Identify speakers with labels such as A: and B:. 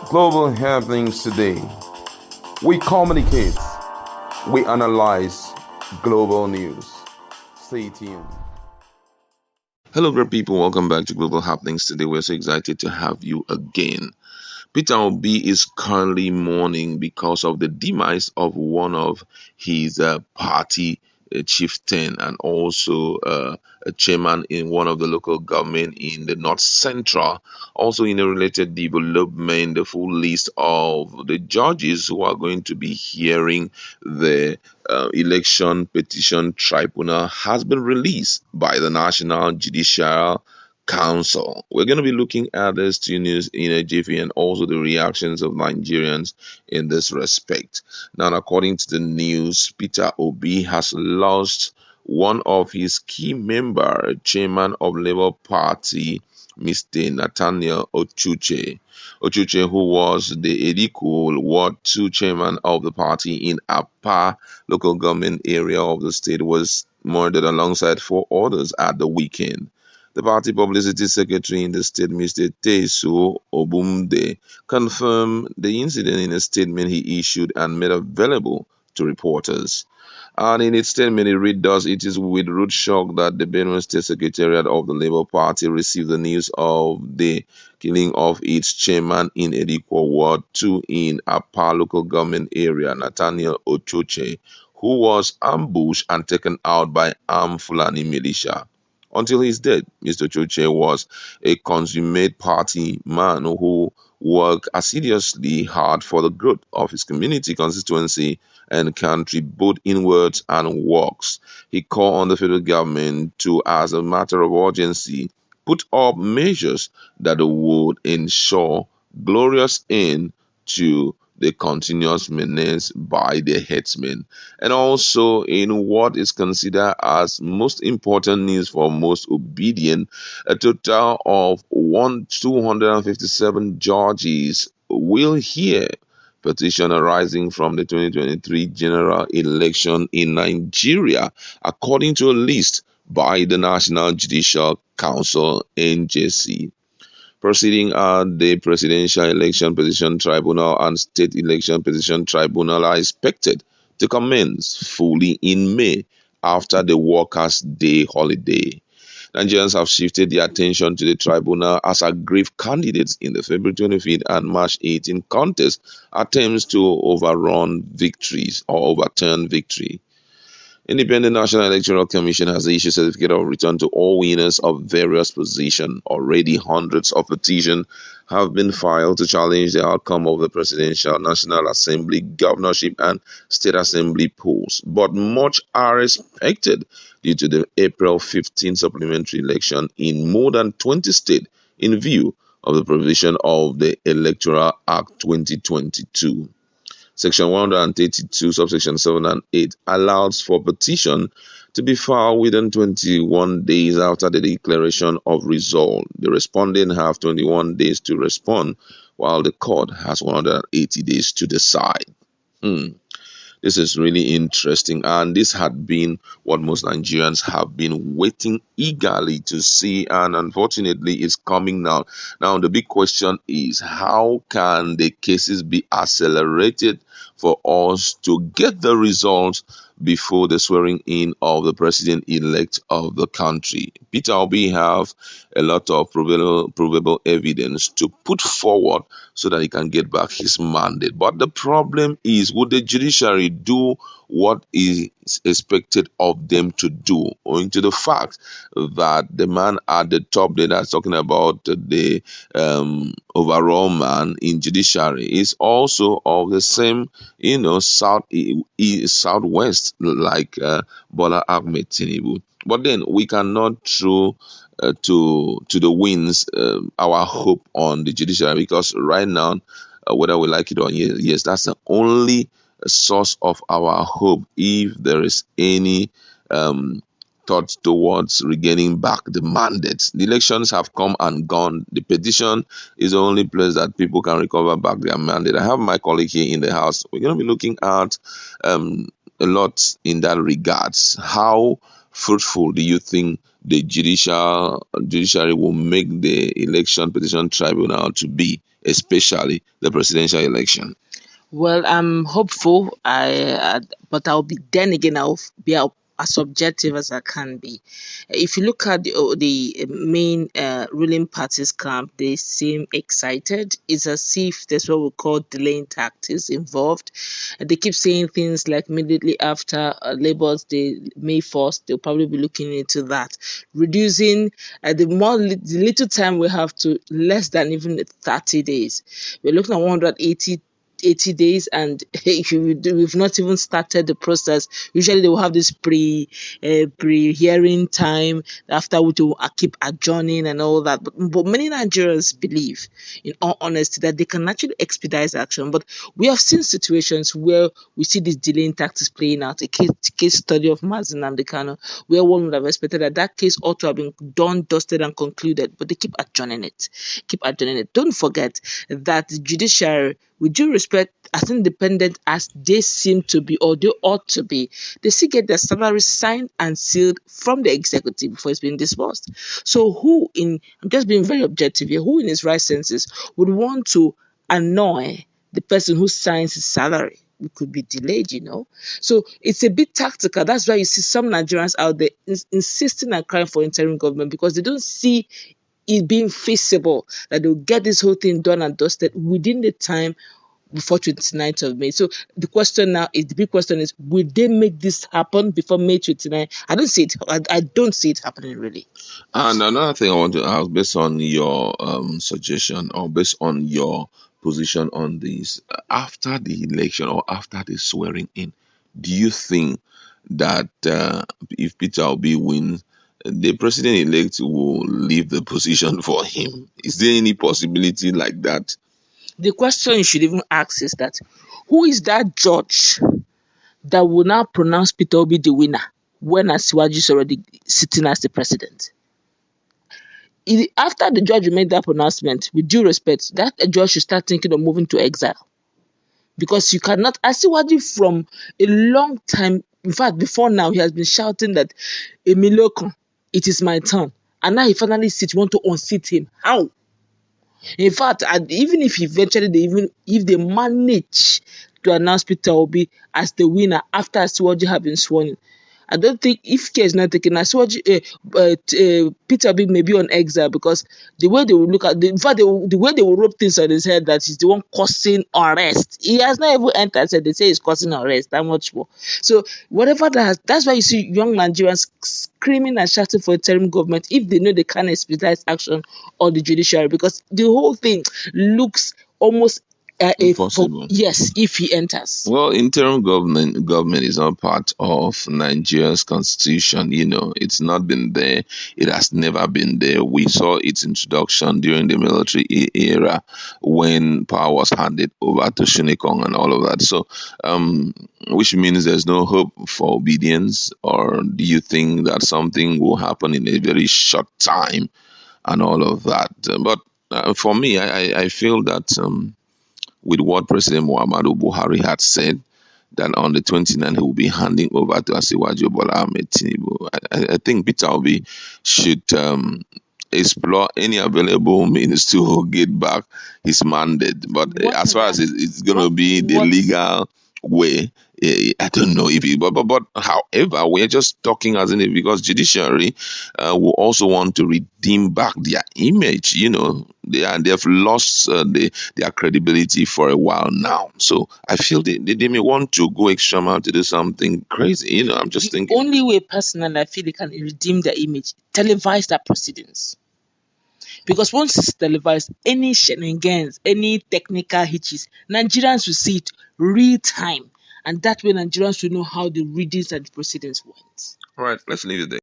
A: Global happenings today. We communicate, we analyze global news. Stay tuned. Hello, great people. Welcome back to Global Happenings today. We're so excited to have you again. Peter Obi is currently mourning because of the demise of one of his party chieftain and also a chairman in one of the local government in the North Central. Also, in a related development, the full list of the judges who are going to be hearing the election petition tribunal has been released by the National Judicial Council. We're going to be looking at this two news in a jiffy and also the reactions of Nigerians in this respect. Now, according to the news, Peter Obi has lost one of his key member, chairman of Labour Party, Mr. Nathaniel Ochuche. Ochuche, who was the Edikul Ward 2 chairman of the party in Apa local government area of the state, was murdered alongside four others at the weekend. The party publicity secretary in the state, Mr. Tesu Obumde, confirmed the incident in a statement he issued and made available to reporters. And in its statement, it read thus: It is with rude shock that the Benue State Secretariat of the Labour Party received the news of the killing of its chairman in Edikwa Ward 2 in Apa local government area, Nathaniel Ochoche, who was ambushed and taken out by armed Fulani militia. Until his death, Mr. Choche was a consummate party man who worked assiduously hard for the growth of his community, constituency, and country, both in words and works. He called on the federal government to, as a matter of urgency, put up measures that would ensure glorious end to the continuous menace by the headsmen, and also in what is considered as most important news for most obedient, a total of 257 judges will hear petition arising from the 2023 general election in Nigeria, according to a list by the National Judicial Council (NJC). Proceeding at the Presidential Election Petition Tribunal and State Election Petition Tribunal are expected to commence fully in May after the Workers' Day holiday. Nigerians have shifted their attention to the tribunal as aggrieved candidates in the February 25th and March 18th contest attempts to overrun victories or overturn victory. Independent National Electoral Commission has issued certificate of return to all winners of various positions. Already hundreds of petitions have been filed to challenge the outcome of the Presidential, National Assembly, Governorship, and State Assembly polls. But much are expected due to the April 15 supplementary election in more than 20 states in view of the provision of the Electoral Act 2022. Section 132, subsection 7 and 8 allows for petition to be filed within 21 days after the declaration of result. The respondent have 21 days to respond, while the court has 180 days to decide. This is really interesting, and this had been what most Nigerians have been waiting eagerly to see, and unfortunately it's coming now. Now the big question is, how can the cases be accelerated for us to get the results before the swearing in of the president-elect of the country? Peter Obi have a lot of provable evidence to put forward so that he can get back his mandate. But the problem is, would the judiciary do what is expected of them to do, owing to the fact that the man at the top there that's talking about the overall man in judiciary is also of the same, southwest, like Bola Ahmed Tinubu. But then we cannot throw to the winds our hope on the judiciary, because right now, whether we like it or yes, that's the only source of our hope if there is any thought towards regaining back the mandate. The elections have come and gone. The petition is the only place that people can recover back their mandate. I have my colleague here in the house. We're going to be looking at a lot in that regards. How fruitful do you think the judiciary will make the election petition tribunal to be especially the presidential election?
B: Well, I'm hopeful. But I'll be then again. I'll be as objective as I can be. If you look at the main ruling parties camp, they seem excited. It's as if there's what we call delaying tactics involved. They keep saying things like immediately after Labour's Day, May 1st, they'll probably be looking into that, reducing the little time we have to less than even 30 days. We're looking at 180 days, and we've not even started the process. Usually they will have this pre-hearing time, after which they will keep adjourning and all that, but many Nigerians believe, in all honesty, that they can actually expedite action. But we have seen situations where we see these delaying tactics playing out. A case study of Mazin Namdekano, where one would have expected that case ought to have been done, dusted and concluded, but they keep adjourning it. Don't forget that the judiciary, with due respect, as independent as they seem to be, or they ought to be, they still get their salary signed and sealed from the executive before it's being disbursed. So I'm just being very objective here, who in his right senses would want to annoy the person who signs his salary? It could be delayed, So it's a bit tactical. That's why you see some Nigerians out there insisting and crying for interim government, because they don't see it being feasible that they'll get this whole thing done and dusted within the time before 29th of May. So the big question is, will they make this happen before May 29? I don't see it. I don't see it happening, really.
A: And another thing I want to ask, based on your suggestion, or based on your position on this, after the election or after the swearing in, do you think that if Peter Obi wins, the president-elect will leave the position for him? Is there any possibility like that?
B: The question you should even ask is that, who is that judge that will now pronounce Peter Obi the winner when Asiwaju is already sitting as the president? After the judge made that pronouncement, with due respect, that judge should start thinking of moving to exile. Because you cannot, Asiwaju from a long time, in fact, before now, he has been shouting that Emilokun, it is my turn. And now he finally sits, you want to unseat him. How? In fact, even if if they manage to announce Peter Obi as the winner after Asiwaju have been sworn in, I don't think, if care is not taken, Peter Obi may be on exile, because the way they will look at, the way they will rope things on his head, that he's the one causing arrest. He has not even entered, so they say he's causing arrest. That much more. So whatever that's why you see young Nigerians screaming and shouting for a interim government if they know they can't expedite action on the judiciary, because the whole thing looks almost
A: Impossible.
B: Yes, if he enters.
A: Well, interim government is not part of Nigeria's constitution. It's not been there. It has never been there. We saw its introduction during the military era, when power was handed over to Shinekong and all of that. So, which means there's no hope for obedience, or do you think that something will happen in a very short time and all of that? But for me, I feel that with what President Muhammadu Buhari had said, that on the 29th he will be handing over to Asiwaju Bola Ahmed Tinubu. I think Peter Obi should explore any available means to get back his mandate. But as far as it's going to be the legal way, I don't know if it, but however, we're just talking as in it, because judiciary will also want to redeem back their image. They've lost their credibility for a while now. So I feel they may want to go extra mile to do something crazy. I'm just thinking.
B: Only way, personally, I feel they can redeem their image, televise their proceedings. Because once it's televised, any shenanigans, any technical hitches, Nigerians will see it real time. And that way Nigerians will know how the readings and the proceedings went.
A: All right, let's leave it there.